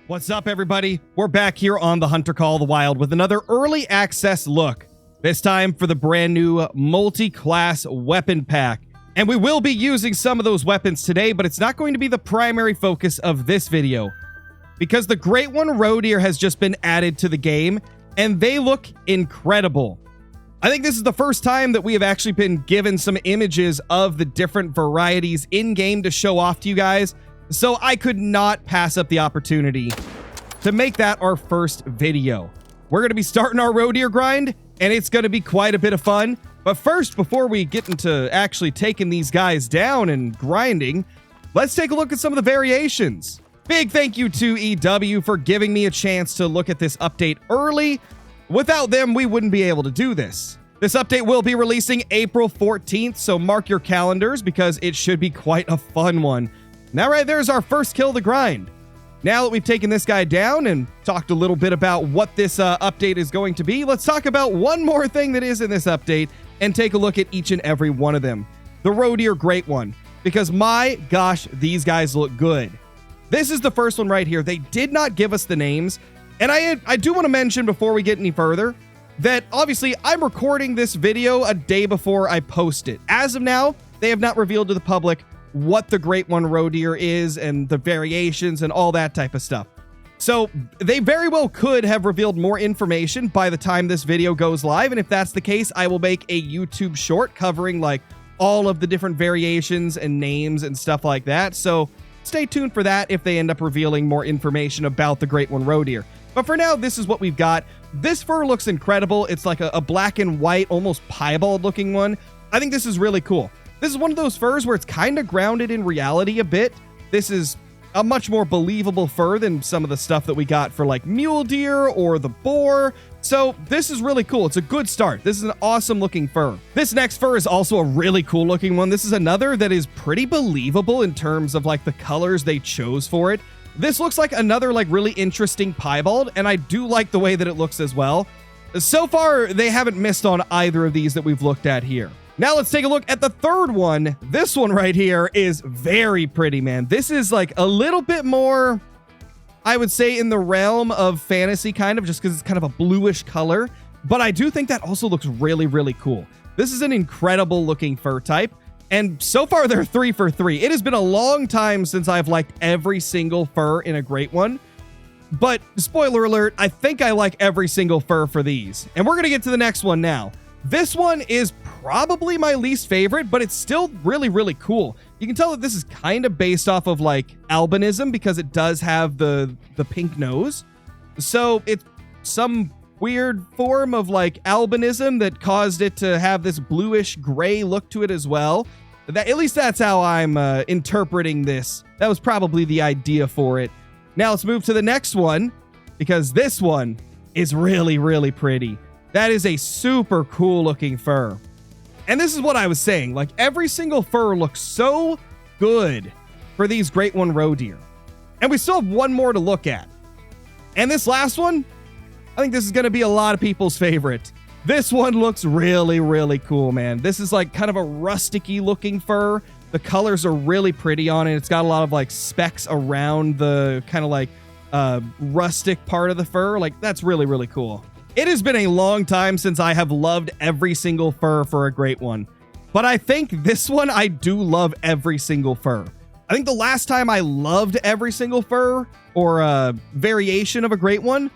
What's up, everybody? We're back here on the Hunter Call of the Wild with another early access look. This time for the brand new multi-class weapon pack. And we will be using some of those weapons today, but it's not going to be the primary focus of this video. Because the Great One Roe Deer has just been added to the game, and they look incredible. I think this is the first time that we have actually been given some images of the different varieties in-game to show off to you guys. So I could not pass up the opportunity to make that our first video. We're going to be starting our roe deer grind, and it's going to be quite a bit of fun. But first, before we get into actually taking these guys down and grinding, let's take a look at some of the variations. Big thank you to EW for giving me a chance to look at this update early. Without them, we wouldn't be able to do this. This update will be releasing April 14th, so mark your calendars because it should be quite a fun one. Now, right there's our first kill of the grind. Now that we've taken this guy down and talked a little bit about what this update is going to be, let's talk about one more thing that is in this update and take a look at each and every one of them. The Roe Deer Great One, because my gosh, these guys look good. This is the first one right here. They did not give us the names, and I do want to mention before we get any further that obviously I'm recording this video a day before I post it. As of now, they have not revealed to the public what the Great One Roe Deer is and the variations and all that type of stuff. So they very well could have revealed more information by the time this video goes live. And if that's the case, I will make a YouTube short covering like all of the different variations and names and stuff like that. So stay tuned for that if they end up revealing more information about the Great One Roe Deer. But for now, this is what we've got. This fur looks incredible. It's like a black and white, almost piebald looking one. I think this is really cool. This is one of those furs where it's kind of grounded in reality a bit. This is a much more believable fur than some of the stuff that we got for like mule deer or the boar. So this is really cool. It's a good start. This is an awesome looking fur. This next fur is also a really cool looking one. This is another that is pretty believable in terms of like the colors they chose for it. This looks like another like really interesting piebald, and I do like the way that it looks as well. So far, they haven't missed on either of these that we've looked at here. Now let's take a look at the third one. This one right here is very pretty, man. This is like a little bit more, I would say, in the realm of fantasy kind of, just because it's kind of a bluish color. But I do think that also looks really, really cool. This is an incredible looking fur type. And so far, they're 3 for 3. It has been a long time since I've liked every single fur in a Great One. But spoiler alert, I think I like every single fur for these. And we're going to get to the next one now. This one is probably my least favorite, but it's still really, really cool. You can tell that this is kind of based off of like albinism because it does have the pink nose. So it's some weird form of like albinism that caused it to have this bluish gray look to it as well. At least that's how I'm interpreting this. That was probably the idea for it. Now let's move to the next one because this one is really, really pretty. That is a super cool looking fur. And this is what I was saying. Like every single fur looks so good for these Great One Roe Deer. And we still have one more to look at. And this last one, I think this is going to be a lot of people's favorite. This one looks really, really cool, man. This is like kind of a rusticy looking fur. The colors are really pretty on it. It's got a lot of like specks around the kind of like rustic part of the fur. Like that's really, really cool. It has been a long time since I have loved every single fur for a Great One. But I think this one, I do love every single fur. I think the last time I loved every single fur or a variation of a Great One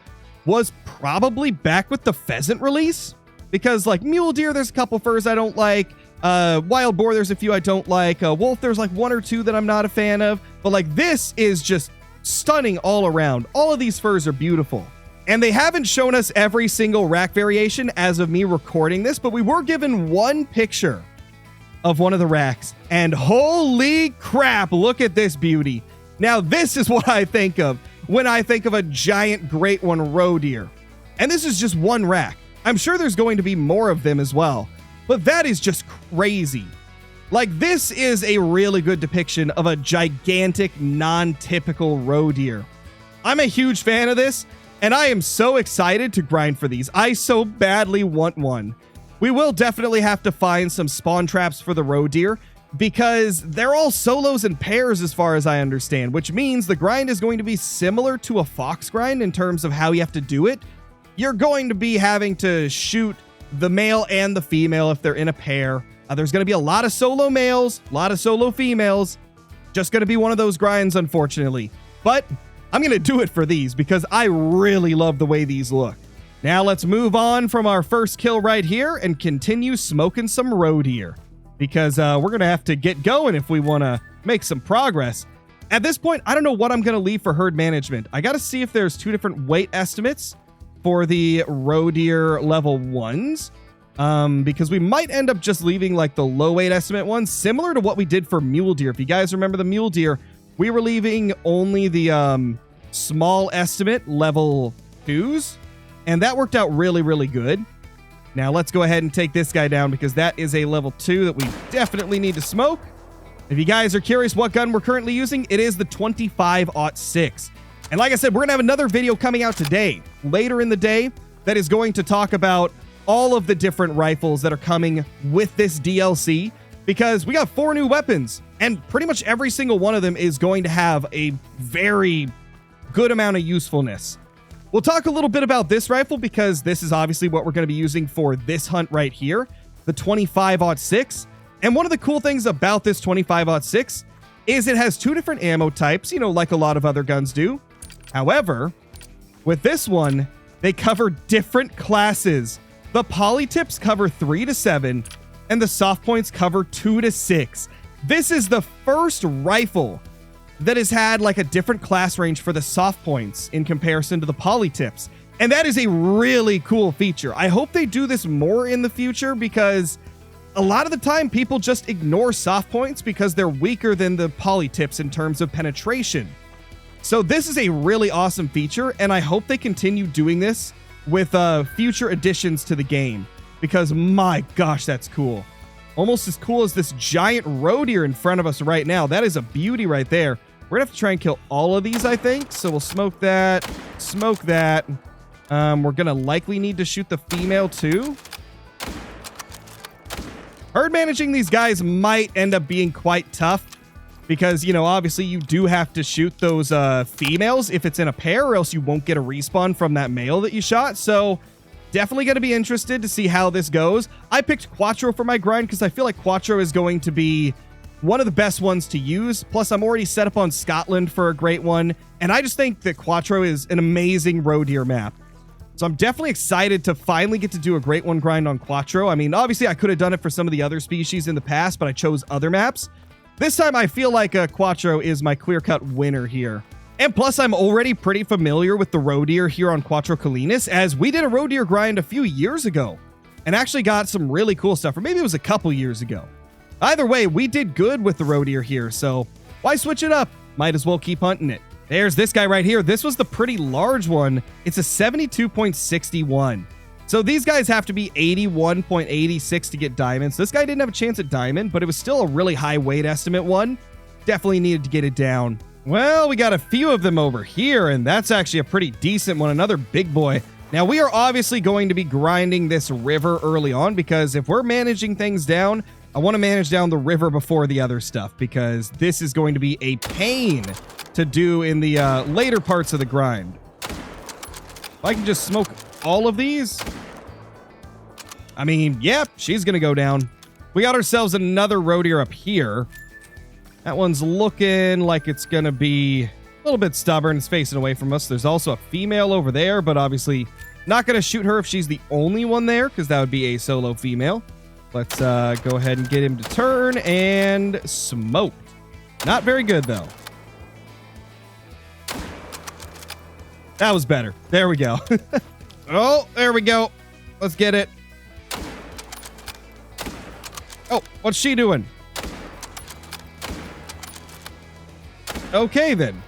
was probably back with the pheasant release. Because like mule deer, there's a couple furs I don't like. Wild boar, there's a few I don't like. Wolf, there's like 1 or 2 that I'm not a fan of. But like this is just stunning all around. All of these furs are beautiful. And they haven't shown us every single rack variation as of me recording this, but we were given one picture of one of the racks. And holy crap, look at this beauty. Now, this is what I think of when I think of a giant Great One Roe Deer. And this is just one rack. I'm sure there's going to be more of them as well. But that is just crazy. Like, this is a really good depiction of a gigantic, non-typical roe deer. I'm a huge fan of this. And I am so excited to grind for these. I so badly want one. We will definitely have to find some spawn traps for the roe deer. because they're all solos and pairs as far as I understand, which means the grind is going to be similar to a fox grind in terms of how you have to do it. You're going to be having to shoot the male and the female if they're in a pair. There's going to be a lot of solo males, a lot of solo females. Just going to be one of those grinds, unfortunately. But I'm going to do it for these because I really love the way these look. Now let's move on from our first kill right here and continue smoking some roe deer, because we're going to have to get going if we want to make some progress. At this point, I don't know what I'm going to leave for herd management. I got to see if there's 2 different weight estimates for the roe deer level 1s, because we might end up just leaving like the low weight estimate ones, similar to what we did for mule deer. If you guys remember the mule deer, we were leaving only the small estimate level 2s, and that worked out really, really good. Now let's go ahead and take this guy down because that is a level 2 that we definitely need to smoke. If you guys are curious what gun we're currently using, it is the 25-06. And like I said, we're going to have another video coming out today, later in the day, that is going to talk about all of the different rifles that are coming with this DLC, because we got 4 new weapons, and pretty much every single one of them is going to have a very good amount of usefulness. We'll talk a little bit about this rifle because this is obviously what we're going to be using for this hunt right here, the 25-06. And one of the cool things about this 25-06 is it has 2 different ammo types, you know, like a lot of other guns do. However, with this one, they cover different classes. The poly tips cover 3 to 7, and the soft points cover 2 to 6. This is the first rifle that has had like a different class range for the soft points in comparison to the poly tips. And that is a really cool feature. I hope they do this more in the future, because a lot of the time people just ignore soft points because they're weaker than the poly tips in terms of penetration. So this is a really awesome feature, and I hope they continue doing this with future additions to the game, because my gosh, that's cool. Almost as cool as this giant roe deer in front of us right now. That is a beauty right there. We're gonna have to try and kill all of these, I think. So we'll smoke that, smoke that. We're gonna likely need to shoot the female too. Herd managing these guys might end up being quite tough because, you know, obviously you do have to shoot those females if it's in a pair, or else you won't get a respawn from that male that you shot. So definitely going to be interested to see how this goes. I picked Quattro for my grind because I feel like Quattro is going to be one of the best ones to use. Plus, I'm already set up on Scotland for a great one, and I just think that Quattro is an amazing roe deer map. So I'm definitely excited to finally get to do a great one grind on Quattro. I mean, obviously, I could have done it for some of the other species in the past, but I chose other maps. This time, I feel like Quattro is my clear-cut winner here. And plus, I'm already pretty familiar with the roe deer here on Quattro Colinas, as we did a roe deer grind a few years ago and actually got some really cool stuff, or maybe it was a couple years ago. Either way, we did good with the roe deer here, so why switch it up? Might as well keep hunting it. There's this guy right here. This was the pretty large one. It's a 72.61. So these guys have to be 81.86 to get diamonds. This guy didn't have a chance at diamond, but it was still a really high weight estimate one. Definitely needed to get it down. Well, we got a few of them over here, and that's actually a pretty decent one. Another big boy. Now, we are obviously going to be grinding this river early on, because if we're managing things down, I want to manage down the river before the other stuff, because this is going to be a pain to do in the later parts of the grind. If I can just smoke all of these, I mean, yep, she's going to go down. We got ourselves another roe deer up here. That one's looking like it's going to be a little bit stubborn. It's facing away from us. There's also a female over there, but obviously not going to shoot her if she's the only one there, because that would be a solo female. Let's go ahead and get him to turn and smoke. Not very good, though. That was better. There we go. Oh, there we go. Let's get it. Oh, what's she doing? Okay, then.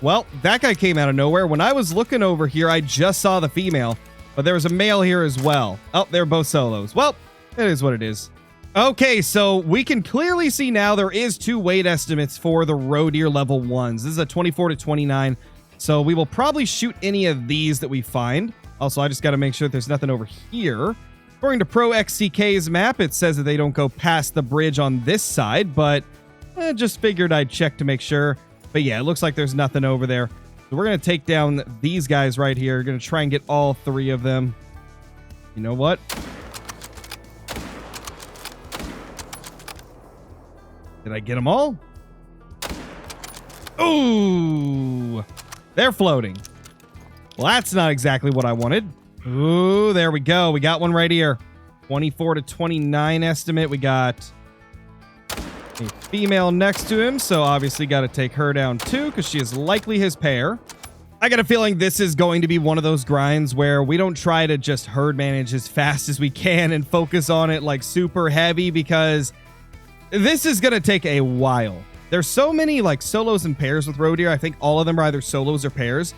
Well, that guy came out of nowhere. When I was looking over here, I just saw the female, but there was a male here as well. Oh, they're both solos. Well, it is what it is. Okay, so we can clearly see now there is 2 weight estimates for the roe deer level 1s. This is a 24 to 29. So we will probably shoot any of these that we find. Also, I just got to make sure that there's nothing over here. According to Pro XCK's map, it says that they don't go past the bridge on this side, but just figured I'd check to make sure. But yeah, it looks like there's nothing over there. So we're going to take down these guys right here. Going to try and get all 3 of them. You know what? Did I get them all? Ooh, they're floating. Well, that's not exactly what I wanted. Ooh, there we go. We got one right here. 24 to 29 estimate. We got a female next to him, so obviously got to take her down too because she is likely his pair. I got a feeling this is going to be one of those grinds where we don't try to just herd manage as fast as we can and focus on it like super heavy, because this is going to take a while. There's so many like solos and pairs with roe deer. I think all of them are either solos or pairs.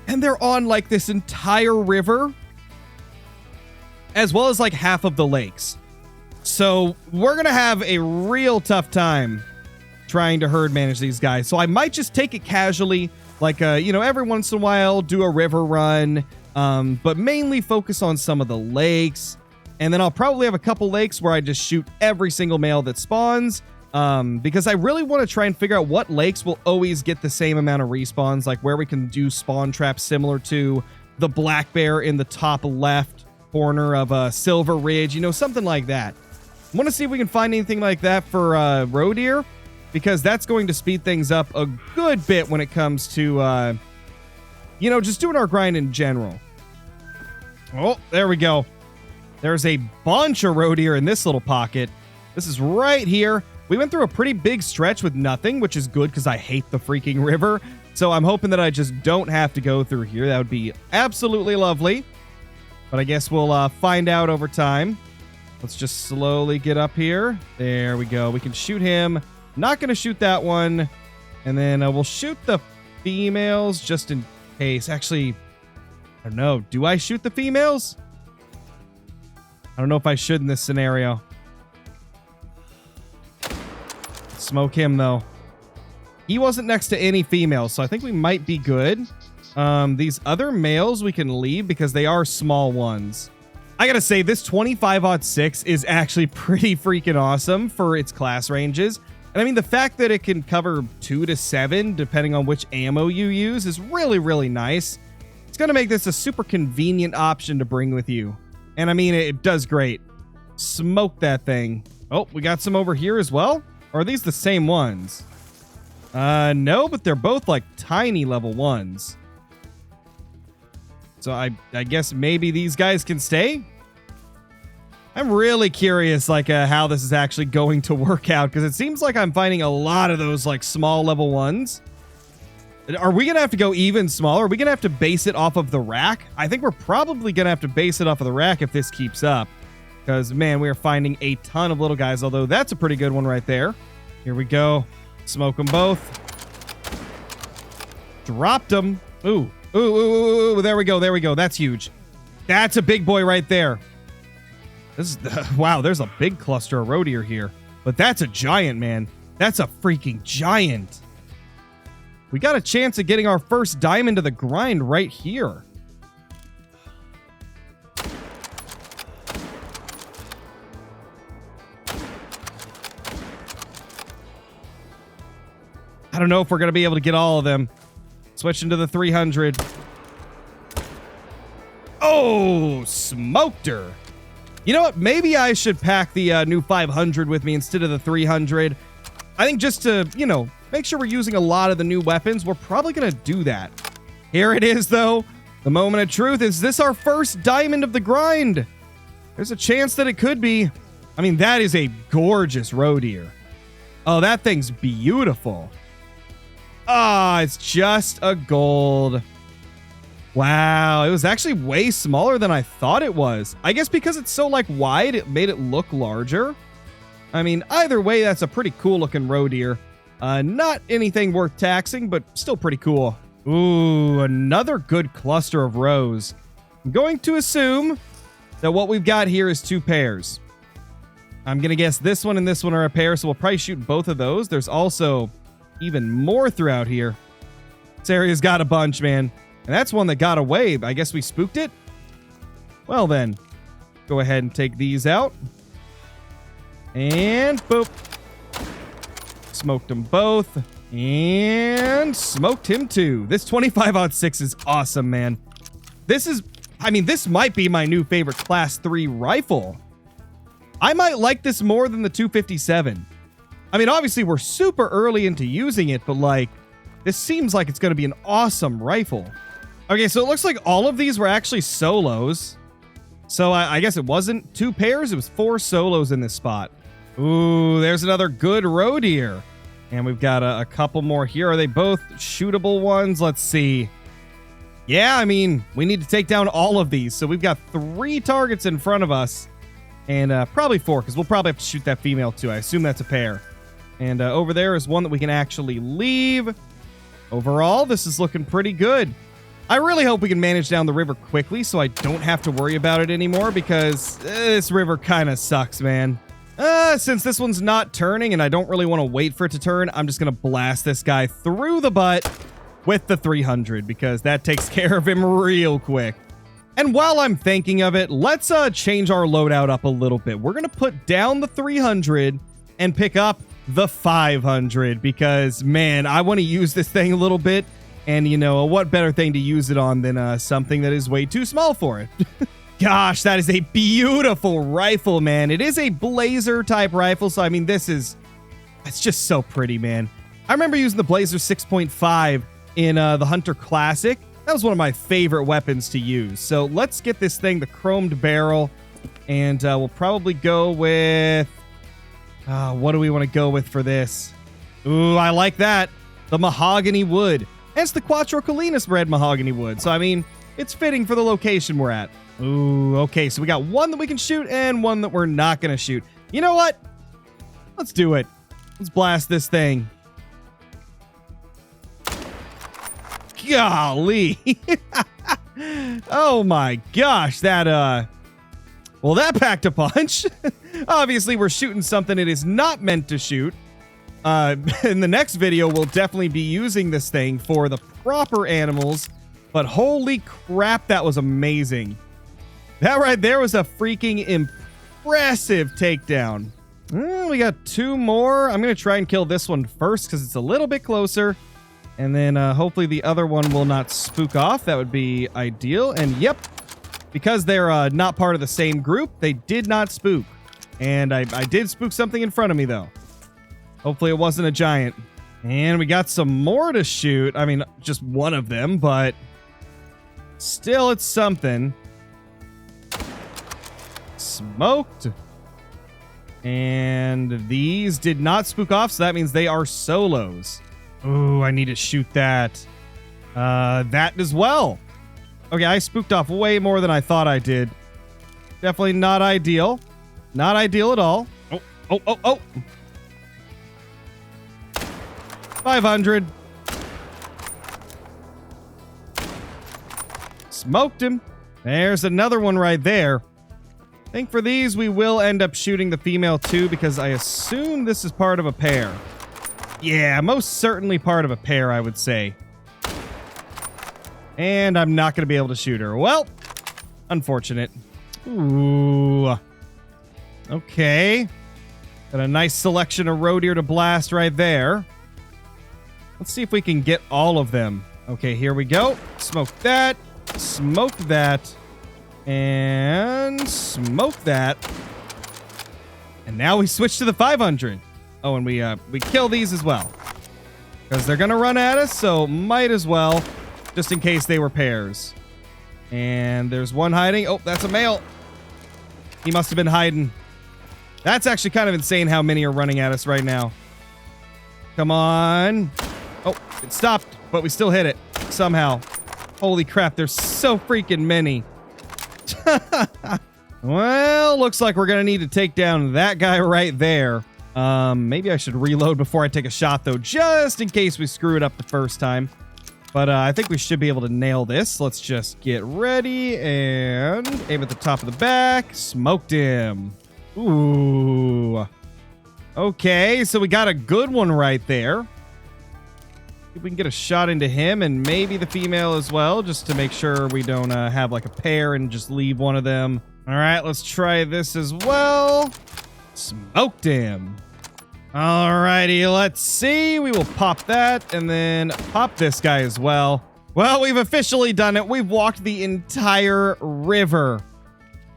And they're on like this entire river, as well as like half of the lakes. So we're going to have a real tough time trying to herd manage these guys. So I might just take it casually, like, every once in a while do a river run, but mainly focus on some of the lakes. And then I'll probably have a couple lakes where I just shoot every single male that spawns. Because I really want to try and figure out what lakes will always get the same amount of respawns, like where we can do spawn traps similar to the black bear in the top left corner of Silver Ridge, something like that. I want to see if we can find anything like that for roe deer, because that's going to speed things up a good bit when it comes to, just doing our grind in general. Oh, there we go. There's a bunch of roe deer in this little pocket. This is right here. We went through a pretty big stretch with nothing, which is good because I hate the freaking river. So I'm hoping that I just don't have to go through here. That would be absolutely lovely. But I guess we'll find out over time. Let's just slowly get up here. There we go. We can shoot him. Not going to shoot that one. And then we'll shoot the females just in case. Actually, I don't know. Do I shoot the females? I don't know if I should in this scenario. Smoke him, though. He wasn't next to any females, so I think we might be good. These other males we can leave because they are small ones. I gotta say, this 25-06 is actually pretty freaking awesome for its class ranges. And I mean, the fact that it can cover 2 to 7, depending on which ammo you use, is really, really nice. It's gonna make this a super convenient option to bring with you. And I mean, it does great. Smoke that thing. Oh, we got some over here as well? Or are these the same ones? No, but they're both like tiny level 1s. So I guess maybe these guys can stay? I'm really curious like how this is actually going to work out, because it seems like I'm finding a lot of those like small level 1s. Are we going to have to go even smaller? Are we going to have to base it off of the rack? I think we're probably going to have to base it off of the rack if this keeps up. Because, man, we are finding a ton of little guys, although that's a pretty good one right there. Here we go. Smoke them both. Dropped them. Ooh. Ooh. There we go. There we go. That's huge. That's a big boy right there. This is wow, there's a big cluster of roe deer here. But that's a giant, man. That's a freaking giant. We got a chance of getting our first diamond to the grind right here. I don't know if we're going to be able to get all of them. Switching to the 300. Oh, smoked her. You know what? Maybe I should pack the new 500 with me instead of the 300. I think just to, make sure we're using a lot of the new weapons, we're probably going to do that. Here it is, though. The moment of truth. Is this our first diamond of the grind? There's a chance that it could be. I mean, that is a gorgeous roe deer. Oh, that thing's beautiful. Ah, it's just a gold. Wow, it was actually way smaller than I thought it was. I guess because it's so wide, it made it look larger. I mean, either way, that's a pretty cool looking roe deer. Not anything worth taxing, but still pretty cool. Ooh, another good cluster of roes. I'm going to assume that what we've got here is 2 pairs. I'm going to guess this one and this one are a pair, so we'll probably shoot both of those. There's also even more throughout here. This area's got a bunch, man. And that's one that got away. I guess we spooked it? Well then. go ahead and take these out. And boop. Smoked them both. And smoked him too. This 25-06 is awesome, man. This is, I mean, this might be my new favorite Class 3 rifle. I might like this more than the 257. I mean, obviously, we're super early into using it, but, like, this seems like it's going to be an awesome rifle. Okay, so it looks like all of these were actually solos. So I guess it wasn't 2 pairs. It was 4 solos in this spot. Ooh, there's another good roe deer. And we've got a couple more here. Are they both shootable ones? Let's see. Yeah, I mean, we need to take down all of these. So we've got 3 targets in front of us. And probably 4, because we'll probably have to shoot that female too. I assume that's a pair. And over there is one that we can actually leave. Overall, this is looking pretty good. I really hope we can manage down the river quickly so I don't have to worry about it anymore, because this river kind of sucks, man. Since this one's not turning and I don't really want to wait for it to turn, I'm just going to blast this guy through the butt with the 300, because that takes care of him real quick. And while I'm thinking of it, let's change our loadout up a little bit. We're going to put down the 300 and pick up the 500, because, man, I want to use this thing a little bit. And, you know, what better thing to use it on than something that is way too small for it. Gosh, that is a beautiful rifle, man. It is a Blazer type rifle. So, I mean, it's just so pretty, man. I remember using the Blazer 6.5 in the Hunter Classic. That was one of my favorite weapons to use. So let's get this thing, the chromed barrel. And we'll probably go with... what do we want to go with for this? Ooh, I like that. The mahogany wood. And it's the Quattro Colinas bred mahogany wood. So, I mean, it's fitting for the location we're at. Ooh, okay. So we got one that we can shoot and one that we're not going to shoot. You know what? Let's do it. Let's blast this thing. Golly. Oh my gosh. That, well, that packed a punch. Obviously, we're shooting something it is not meant to shoot. In the next video, we'll definitely be using this thing for the proper animals. But holy crap, that was amazing. That right there was a freaking impressive takedown. We got 2 more. I'm going to try and kill this one first because it's a little bit closer. And then hopefully the other one will not spook off. That would be ideal. And yep, because they're not part of the same group, they did not spook. And I did spook something in front of me, though. Hopefully it wasn't a giant. And we got some more to shoot. I mean, just one of them, but still it's something. Smoked. And these did not spook off, so that means they are solos. Ooh, I need to shoot that. That as well. Okay, I spooked off way more than I thought I did. Definitely not ideal. Not ideal at all. Oh. 500. Smoked him. There's another one right there. I think for these, we will end up shooting the female too, because I assume this is part of a pair. Yeah, most certainly part of a pair, I would say. And I'm not going to be able to shoot her. Well, unfortunate. Ooh. Okay. Got a nice selection of roe deer to blast right there. Let's see if we can get all of them. Okay, here we go. Smoke that. Smoke that. And smoke that. And now we switch to the 500. Oh, and we kill these as well. Because they're going to run at us, so might as well. Just in case they were pairs. And there's one hiding. Oh, that's a male. He must have been hiding. That's actually kind of insane how many are running at us right now. Come on. Oh, it stopped, but we still hit it somehow. Holy crap, there's so freaking many. Well, looks like we're going to need to take down that guy right there. Maybe I should reload before I take a shot, though, just in case we screw it up the first time. But I think we should be able to nail this. Let's just get ready and aim at the top of the back. Smoked him. Ooh. Okay, so we got a good one right there. If we can get a shot into him and maybe the female as well, just to make sure we don't have like a pair and just leave one of them. All right, let's try this as well. Smoked him. All righty, let's see. We will pop that and then pop this guy as well. Well, we've officially done it. We've walked the entire river.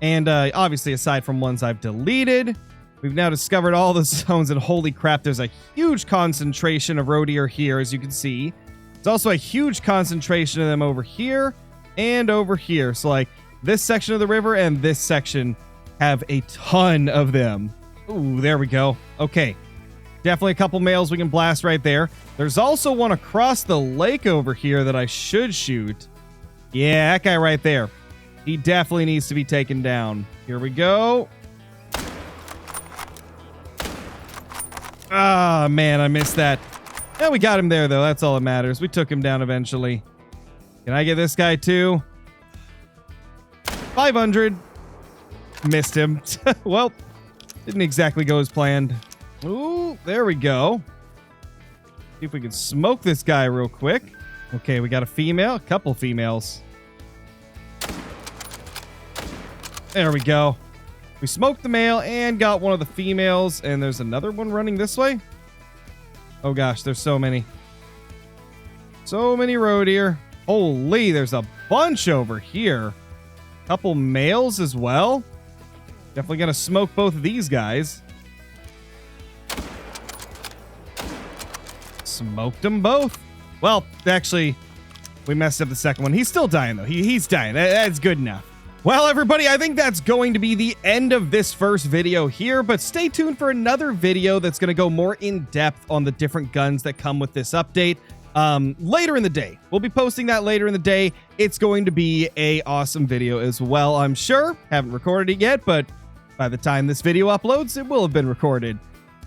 And obviously, aside from ones I've deleted, we've now discovered all the zones, and holy crap, there's a huge concentration of roe deer here, as you can see. There's also a huge concentration of them over here and over here. So, like, this section of the river and this section have a ton of them. Ooh, there we go. Okay. Definitely a couple males we can blast right there. There's also one across the lake over here that I should shoot. Yeah, that guy right there. He definitely needs to be taken down. Here we go. Ah, man, I missed that. Yeah, we got him there, though. That's all that matters. We took him down eventually. Can I get this guy, too? 500. Missed him. Well, didn't exactly go as planned. Ooh, there we go. See if we can smoke this guy real quick. Okay, we got a female. A couple females. There we go. We smoked the male and got one of the females. And there's another one running this way. Oh gosh, there's so many. So many roe deer. Holy, there's a bunch over here. Couple males as well. Definitely gonna smoke both of these guys. Smoked them both. Well, actually, we messed up the second one. He's still dying, though. He's dying. That's good enough. Well, everybody, I think that's going to be the end of this first video here, but stay tuned for another video that's going to go more in depth on the different guns that come with this update later in the day. We'll be posting that later in the day. It's going to be a awesome video as well, I'm sure. Haven't recorded it yet, but by the time this video uploads, it will have been recorded.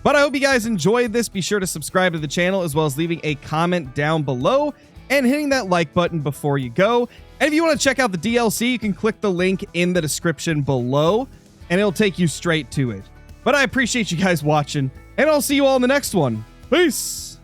But I hope you guys enjoyed this. Be sure to subscribe to the channel, as well as leaving a comment down below and hitting that like button before you go. And if you want to check out the DLC, you can click the link in the description below, and it'll take you straight to it. But I appreciate you guys watching, and I'll see you all in the next one. Peace!